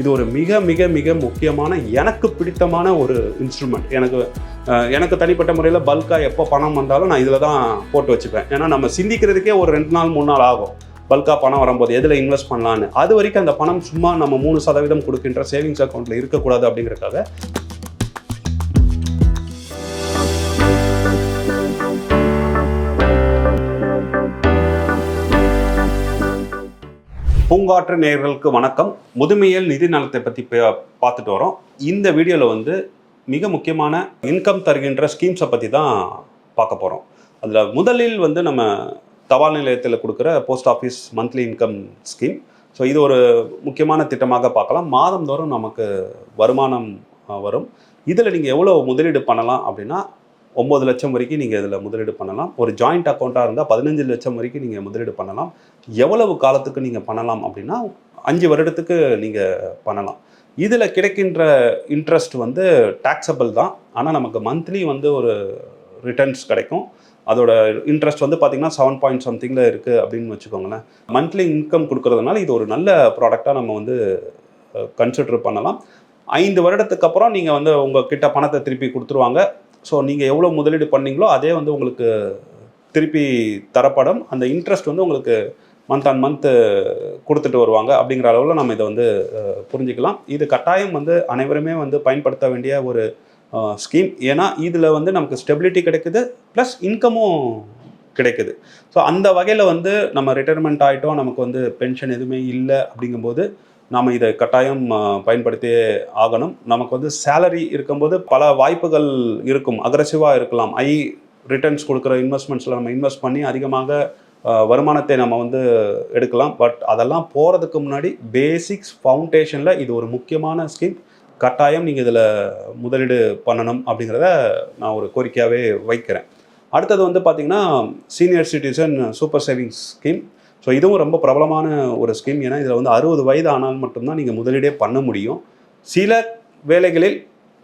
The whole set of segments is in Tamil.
இது ஒரு மிக மிக மிக முக்கியமான எனக்கு பிடித்தமான ஒரு இன்ஸ்ட்ருமெண்ட். எனக்கு தனிப்பட்ட முறையில் பல்காக எப்போ பணம் வந்தாலும் நான் இதில் தான் போட்டு வச்சுப்பேன். ஏன்னா நம்ம சிந்திக்கிறதுக்கே ஒரு 2 நாள் 3 நாள் ஆகும். பல்காக பணம் வரும்போது எதில் இன்வெஸ்ட் பண்ணலான்னு. அது வரைக்கும் அந்த பணம் சும்மா நம்ம 3% கொடுக்கின்ற சேவிங்ஸ் அக்கௌண்ட்டில் இருக்கக்கூடாது அப்படிங்கிறதுக்காக பூங்காற்று நேயர்களுக்கு வணக்கம். முதுமையியல் நிதி நலத்தை பற்றி பார்த்துட்டு வரோம். இந்த வீடியோவில் மிக முக்கியமான இன்கம் தருகின்ற ஸ்கீம்ஸை பற்றி தான் பார்க்க போகிறோம். அதில் முதலில் நம்ம தபால் நிலையத்தில் கொடுக்குற post office monthly income scheme. So இது ஒரு முக்கியமான திட்டமாக பார்க்கலாம். மாதந்தோறும் நமக்கு வருமானம் வரும். இதில் நீங்கள் எவ்வளோ முதலீடு பண்ணலாம் அப்படின்னா 9 லட்சம் வரைக்கும் நீங்கள் இதில் முதலீடு பண்ணலாம். ஒரு ஜாயிண்ட் அக்கௌண்ட்டாக இருந்தால் 15 லட்சம் வரைக்கும் நீங்கள் முதலீடு பண்ணலாம். எவ்வளவு காலத்துக்கு நீங்கள் பண்ணலாம் அப்படின்னா 5 வருடத்துக்கு நீங்கள் பண்ணலாம். இதில் கிடைக்கின்ற இன்ட்ரெஸ்ட் டாக்ஸபிள் தான். ஆனால் நமக்கு மந்த்லி ஒரு ரிட்டர்ன்ஸ் கிடைக்கும். அதோட இன்ட்ரெஸ்ட் பார்த்திங்கன்னா 7 பாயிண்ட் சம்திங்கில் இருக்குது அப்படின்னு வச்சுக்கோங்களேன். மந்த்லி இன்கம் கொடுக்குறதுனால இது ஒரு நல்ல ப்ராடக்டாக நம்ம கன்சிடர் பண்ணலாம். 5 வருடத்துக்கு அப்புறம் நீங்கள் உங்கள் கிட்ட பணத்தை திருப்பி கொடுத்துருவாங்க. ஸோ நீங்கள் எவ்வளோ முதலீடு பண்ணீங்களோ அதே உங்களுக்கு திருப்பி தரப்படும். அந்த இன்ட்ரெஸ்ட் உங்களுக்கு மந்த் ஆன் மந்த் கொடுத்துட்டு வருவாங்க. அப்படிங்கிற அளவில் நம்ம இதை புரிஞ்சுக்கலாம். இது கட்டாயம் அனைவருமே பயன்படுத்த வேண்டிய ஒரு ஸ்கீம். ஏன்னா இதில் நமக்கு ஸ்டெபிலிட்டி கிடைக்குது, ப்ளஸ் இன்கமும் கிடைக்குது. ஸோ அந்த வகையில் நம்ம ரிட்டையர்மெண்ட் ஆகிட்டோம், நமக்கு பென்ஷன் எதுவுமே இல்லை அப்படிங்கும்போது நாம் இதை கட்டாயம் பயன்படுத்தியே ஆகணும். நமக்கு சேலரி இருக்கும்போது பல வாய்ப்புகள் இருக்கும். அக்ரெசிவாக இருக்கலாம். ரிட்டர்ன்ஸ் கொடுக்குற இன்வெஸ்ட்மெண்ட்ஸில் நம்ம இன்வெஸ்ட் பண்ணி அதிகமாக வருமானத்தை நம்ம எடுக்கலாம். பட் அதெல்லாம் போகிறதுக்கு முன்னாடி பேசிக்ஸ் ஃபவுண்டேஷனில் இது ஒரு முக்கியமான ஸ்கீம். கட்டாயம் நீங்கள் இதில் முதலீடு பண்ணணும் அப்படிங்கிறத நான் ஒரு கோரிக்கையாகவே வைக்கிறேன். அடுத்தது பார்த்திங்கன்னா senior citizen super savings scheme. So இதுவும் ரொம்ப பிரபலமான ஒரு ஸ்கீம். ஏன்னா இதில் 60 வயது ஆனால் மட்டும்தான் நீங்கள் முதலீடே பண்ண முடியும். சில வேலைகளில்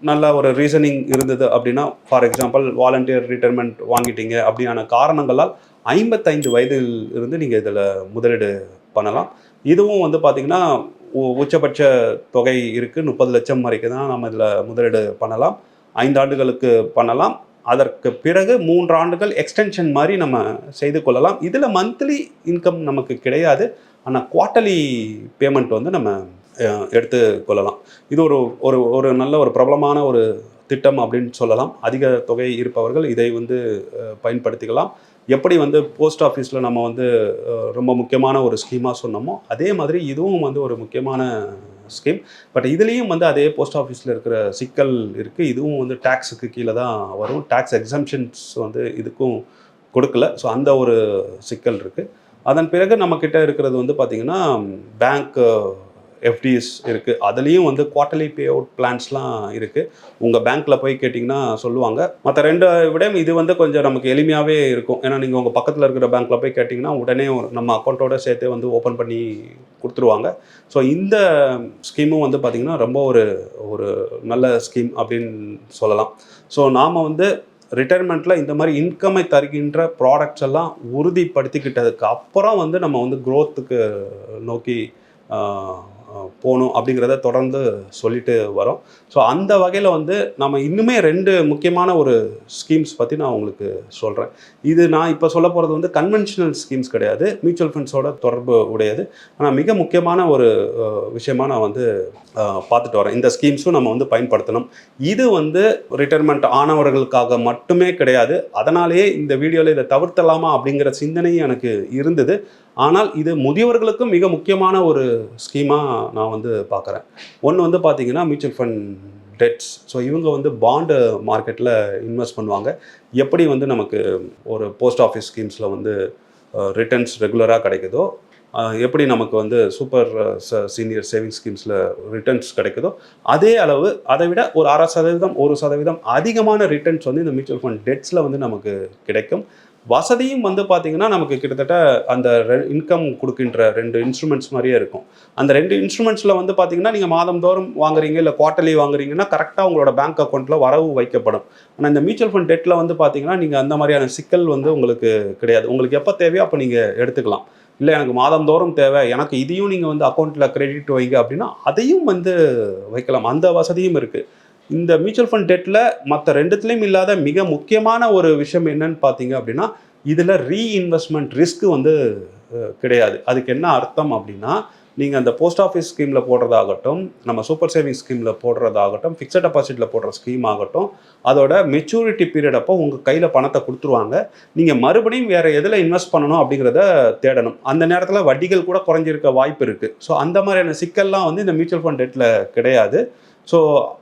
நல்ல ஒரு ரீசனிங் இருந்தது அப்படின்னா, ஃபார் எக்ஸாம்பிள் வாலண்டியர் ரிட்டைர்மெண்ட் வாங்கிட்டீங்க அப்படியான காரணங்களால் 55 வயதில் இருந்து நீங்கள் இதில் முதலீடு பண்ணலாம். இதுவும் பார்த்திங்கன்னா உச்சபட்ச தொகை இருக்குது. 30 லட்சம் வரைக்கும் தான் நம்ம இதில் முதலீடு பண்ணலாம். 5 ஆண்டுகளுக்கு பண்ணலாம். அதற்கு பிறகு 3 ஆண்டுகள் எக்ஸ்டென்ஷன் மாதிரி நம்ம செய்து கொள்ளலாம். இதில் மந்த்லி இன்கம் நமக்கு கிடையாது. ஆனால் குவார்ட்டர்லி பேமெண்ட் நம்ம எடுத்து கொள்ளலாம். இது ஒரு நல்ல ஒரு பிரபலமான ஒரு திட்டம் அப்படின்னு சொல்லலாம். அதிக தொகை இருப்பவர்கள் இதை பயன்படுத்திக்கலாம். எப்படி போஸ்ட் ஆஃபீஸில் நம்ம ரொம்ப முக்கியமான ஒரு ஸ்கீமாக சொன்னோமோ அதே மாதிரி இதுவும் ஒரு முக்கியமான ஸ்கீம். பட் இதுலேயும் அதே போஸ்ட் ஆஃபீஸில் இருக்கிற சிக்கல் இருக்குது. இதுவும் டேக்ஸுக்கு கீழே தான் வரும். டேக்ஸ் எக்ஸம்ஷன்ஸ் இதுக்கும் கொடுக்கல. ஸோ அந்த ஒரு சிக்கல் இருக்குது. அதன் பிறகு நம்மக்கிட்ட இருக்கிறது பார்த்திங்கன்னா பேங்க் எஃப்டிஸ் இருக்குது. அதுலேயும் குவார்ட்டர்லி பே அவுட் பிளான்ஸ்லாம் இருக்குது. உங்கள் பேங்க்கில் போய் கேட்டிங்கன்னா சொல்லுவாங்க. மற்ற 2 விட இது கொஞ்சம் நமக்கு எளிமையாகவே இருக்கும். ஏன்னா நீங்கள் உங்கள் பக்கத்தில் இருக்கிற பேங்க்கில் போய் கேட்டிங்கன்னா உடனே நம்ம அக்கௌண்ட்டோடு சேர்த்து ஓப்பன் பண்ணி கொடுத்துருவாங்க. ஸோ இந்த ஸ்கீமும் பார்த்திங்கன்னா ரொம்ப ஒரு நல்ல ஸ்கீம் அப்படின்னு சொல்லலாம். ஸோ நாம் ரிட்டைர்மெண்ட்டில் இந்த மாதிரி இன்கமை தருகின்ற ப்ராடக்ட்ஸ் எல்லாம் உறுதிப்படுத்திக்கிட்டதுக்கு அப்புறம் நம்ம க்ரோத்துக்கு நோக்கி போகணும் அப்படிங்கிறத தொடர்ந்து சொல்லிட்டு வரோம். ஸோ அந்த வகையில் நம்ம இன்னுமே 2 முக்கியமான ஒரு ஸ்கீம்ஸ் பற்றி நான் உங்களுக்கு சொல்கிறேன். இது நான் இப்போ சொல்ல போகிறது கன்வென்ஷனல் ஸ்கீம்ஸ் கிடையாது, மியூச்சுவல் ஃபண்ட்ஸோட தொடர்பு உடையது. ஆனால் மிக முக்கியமான ஒரு விஷயமாக நான் பார்த்துட்டு வரேன். இந்த ஸ்கீம்ஸும் நம்ம பயன்படுத்தணும். இது ரிட்டைர்மெண்ட் ஆனவர்களுக்காக மட்டுமே கிடையாது. அதனாலேயே இந்த வீடியோவில் இதை தவிர்த்தலாமா அப்படிங்கிற சிந்தனையும் எனக்கு இருந்தது. ஆனால் இது முதியவர்களுக்கும் மிக முக்கியமான ஒரு ஸ்கீமாக நான் பார்க்குறேன். ஒன்று பார்த்திங்கன்னா மியூச்சுவல் ஃபண்ட் டெட்ஸ். ஸோ இவங்க பாண்டு மார்க்கெட்டில் இன்வெஸ்ட் பண்ணுவாங்க. எப்படி நமக்கு ஒரு போஸ்ட் ஆஃபீஸ் ஸ்கீம்ஸில் ரிட்டர்ன்ஸ் ரெகுலராக கிடைக்குதோ, எப்படி நமக்கு சூப்பர் சீனியர் சேவிங்ஸ் ஸ்கீம்ஸில் ரிட்டர்ன்ஸ் கிடைக்குதோ அதே அளவு, அதை விட ஒரு 6% 1% அதிகமான ரிட்டர்ன்ஸ் இந்த மியூச்சுவல் ஃபண்ட் டெட்ஸில் நமக்கு கிடைக்கும். வசதியும் பார்த்திங்கன்னா நமக்கு கிட்டத்தட்ட அந்த இன்கம் கொடுக்கின்ற 2 இன்ஸ்ட்ருமெண்ட்ஸ் மாதிரியே இருக்கும். அந்த 2 இன்ஸ்ட்ருமெண்ட்ஸில் பார்த்திங்கன்னா நீங்கள் மாதந்தோறும் வாங்குறீங்க இல்லை குவார்ட்டர்லி வாங்குறீங்கன்னா கரெக்டாக உங்களோட பேங்க் அக்கௌண்ட்டில் வரவு வைக்கப்படும். ஆனால் இந்த மியூச்சுவல் ஃபண்ட் டெட்டில் பார்த்திங்கன்னா நீங்கள் அந்த மாதிரியான சிக்கல் உங்களுக்கு கிடையாது. உங்களுக்கு எப்போ தேவையோ அப்போ நீங்கள் எடுத்துக்கலாம். இல்லை எனக்கு மாதந்தோறும் தேவை, எனக்கு இதையும் நீங்கள் வந்து அக்கௌண்ட்டில் கிரெடிட் வைங்க அப்படின்னா அதையும் வந்து வைக்கலாம். அந்த வசதியும் இருக்குது. இந்த மியூச்சுவல் ஃபண்ட் டெட்டில் மற்ற ரெண்டுத்துலேயும் இல்லாத மிக முக்கியமான ஒரு விஷயம் என்னன்னு பார்த்தீங்க அப்படின்னா, இதில் ரீஇன்வெஸ்ட்மெண்ட் ரிஸ்க் வந்து கிடையாது. அதுக்கு என்ன அர்த்தம் அப்படின்னா, நீங்கள் அந்த போஸ்ட் ஆஃபீஸ் ஸ்கீமில் போடுறதாகட்டும், நம்ம சூப்பர் சேவிங்ஸ் ஸ்கீமில் போடுறதாகட்டும், ஃபிக்ஸட் டெபாசிட்டில் போடுற ஸ்கீம் ஆகட்டும், அதோட மெச்சூரிட்டி பீரியட் அப்போ உங்கள் கையில் பணத்தை கொடுத்துருவாங்க. நீங்கள் மறுபடியும் வேறு எதில் இன்வெஸ்ட் பண்ணணும் அப்படிங்கிறத தேடணும். அந்த நேரத்தில் வட்டிகள் கூட குறைஞ்சிருக்க வாய்ப்பு இருக்குது. ஸோ அந்த மாதிரியான சிக்கல்லாம் வந்து இந்த மியூச்சுவல் ஃபண்ட் டெட்டில் கிடையாது. ஸோ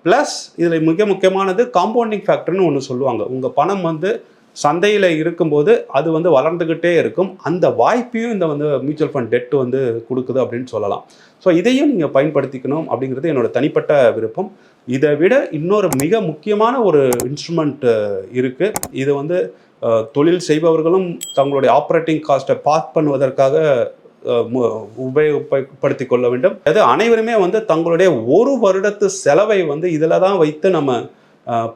ப்ளஸ் இதில் மிக முக்கியமானது காம்பவுண்டிங் ஃபேக்டர்னு ஒன்று சொல்லுவாங்க. உங்கள் பணம் வந்து சந்தையில் இருக்கும்போது அது வந்து வளர்ந்துக்கிட்டே இருக்கும். அந்த வாய்ப்பையும் இந்த வந்து மியூச்சுவல் ஃபண்ட் டெட் வந்து கொடுக்குது அப்படின்னு சொல்லலாம். ஸோ இதையும் நீங்கள் பயன்படுத்திக்கணும் அப்படிங்கிறது என்னோட தனிப்பட்ட விருப்பம். இதை விட இன்னொரு மிக முக்கியமான ஒரு இன்ஸ்ட்ருமெண்ட் இருக்குது. இது வந்து தொழில் செய்பவர்களும் தங்களுடைய ஆப்ரேட்டிங் காஸ்ட்டை பாஸ் பண்ணுவதற்காக உபயோகப்படுத்தி கொள்ள வேண்டும். அது அனைவருமே வந்து தங்களுடைய ஒரு வருடத்து செலவை வந்து இதில் தான் வைத்து நம்ம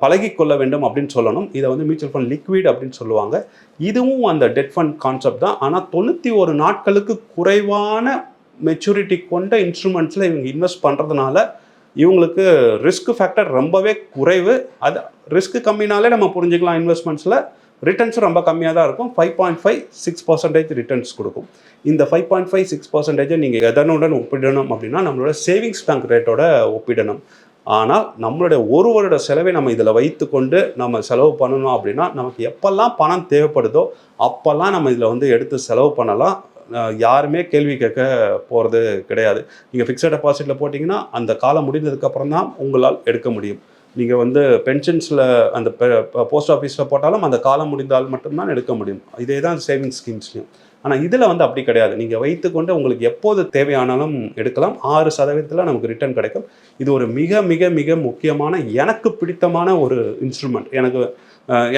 பழகி கொள்ள வேண்டும் அப்படின்னு சொல்லணும். இதை வந்து மியூச்சுவல் ஃபண்ட் லிக்விட் அப்படின்னு சொல்லுவாங்க. இதுவும் அந்த டெட் ஃபண்ட் கான்செப்ட் தான். ஆனால் 91 நாட்களுக்கு குறைவான மெச்சூரிட்டி கொண்ட இன்ஸ்ட்ருமெண்ட்ஸில் இவங்க இன்வெஸ்ட் பண்ணுறதுனால இவங்களுக்கு ரிஸ்க் ஃபேக்டர் ரொம்பவே குறைவு. அது ரிஸ்க் கம்மினாலே நம்ம புரிஞ்சுக்கலாம். இன்வெஸ்ட்மெண்ட்ஸில் ரிட்டர்ன்ஸும் ரொம்ப கம்மியாக தான் இருக்கும். 5.5-6% ரிட்டர்ன்ஸ் கொடுக்கும். இந்த 5.5-6% நீங்கள் எதனுடன் ஒப்பிடணும் அப்படின்னா நம்மளோட சேவிங்ஸ் பேங்க் ரேட்டோட ஒப்பிடணும். ஆனால் நம்மளுடைய ஒரு வருட செலவை நம்ம இதில் வைத்து கொண்டு நம்ம செலவு பண்ணணும் அப்படின்னா நமக்கு எப்பெல்லாம் பணம் தேவைப்படுதோ அப்போல்லாம் நம்ம இதில் வந்து எடுத்து செலவு பண்ணலாம். யாருமே கேள்வி கேட்க போகிறது கிடையாது. நீங்கள் ஃபிக்ஸட் டெபாசிட்டில் போட்டிங்கன்னா அந்த காலம் முடிந்ததுக்கப்புறம் தான் உங்களால் எடுக்க முடியும். நீங்கள் வந்து பென்ஷன்ஸில் அந்த போஸ்ட் ஆஃபீஸில் போட்டாலும் அந்த காலம் முடிந்தால் மட்டும்தான் எடுக்க முடியும். இதே தான் சேவிங்ஸ் ஸ்கீம்ஸ்லையும். ஆனால் இதில் வந்து அப்படி கிடையாது. நீங்கள் வைத்துக்கொண்டு உங்களுக்கு எப்போது தேவையானாலும் எடுக்கலாம். 6% நமக்கு ரிட்டர்ன் கிடைக்கும். இது ஒரு மிக மிக மிக முக்கியமான எனக்கு பிடித்தமான ஒரு இன்ஸ்ட்ருமெண்ட்.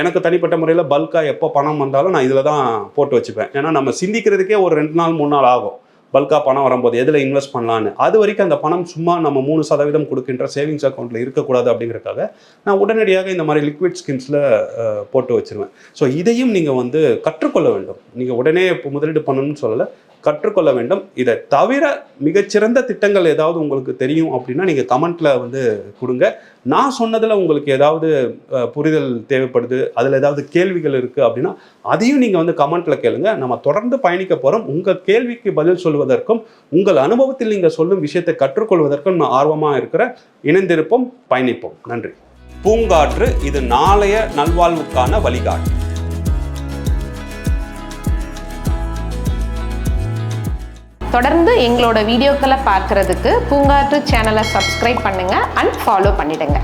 எனக்கு தனிப்பட்ட முறையில் பல்காக எப்போ பணம் வந்தாலும் நான் இதில் தான் போட்டு வச்சுப்பேன். ஏன்னா நம்ம சிந்திக்கிறதுக்கே ஒரு 2 நாள் 3 நாள் ஆகும். பல்காக பணம் வரும்போது எதில் இன்வெஸ்ட் பண்ணலான்னு. அது வரைக்கும் அந்த பணம் சும்மா நம்ம 3% கொடுக்கின்ற சேவிங்ஸ் அக்கௌண்ட்டில் இருக்கக்கூடாது அப்படிங்கிறதுக்காக நான் உடனடியாக இந்த மாதிரி லிக்விட் ஸ்கீம்ஸில் போட்டு வச்சுருவேன். ஸோ இதையும் நீங்கள் வந்து கற்றுக்கொள்ள வேண்டும். நீங்கள் உடனே முதலீடு பண்ணணும்னு சொல்லலை, கற்றுக்கொள்ள வேண்டும். இதை தவிர மிகச்சிறந்த திட்டங்கள் ஏதாவது உங்களுக்கு தெரியும் அப்படின்னா நீங்கள் கமெண்ட்டில் வந்து கொடுங்க. நான் சொன்னதில் உங்களுக்கு ஏதாவது புரிதல் தேவைப்படுது, அதில் ஏதாவது கேள்விகள் இருக்குது அப்படின்னா அதையும் நீங்கள் வந்து கமெண்ட்டில் கேளுங்க. நம்ம தொடர்ந்து பயணிக்க போகிறோம். உங்கள் கேள்விக்கு பதில் சொல்வதற்கும் உங்கள் அனுபவத்தில் நீங்கள் சொல்லும் விஷயத்தை கற்றுக்கொள்வதற்கும் நான் ஆர்வமாக இருக்கிறேன். இணைந்திருப்போம், பயணிப்போம். நன்றி. பூங்காற்று இது நாளைய நல்வாழ்வுக்கான வழிகாட்டு. தொடர்ந்து எங்களோட வீடியோக்களை பார்க்குறதுக்கு பூங்காற்று சேனலை சப்ஸ்கிரைப் பண்ணுங்கள் அண்ட் ஃபாலோ பண்ணிடுங்க.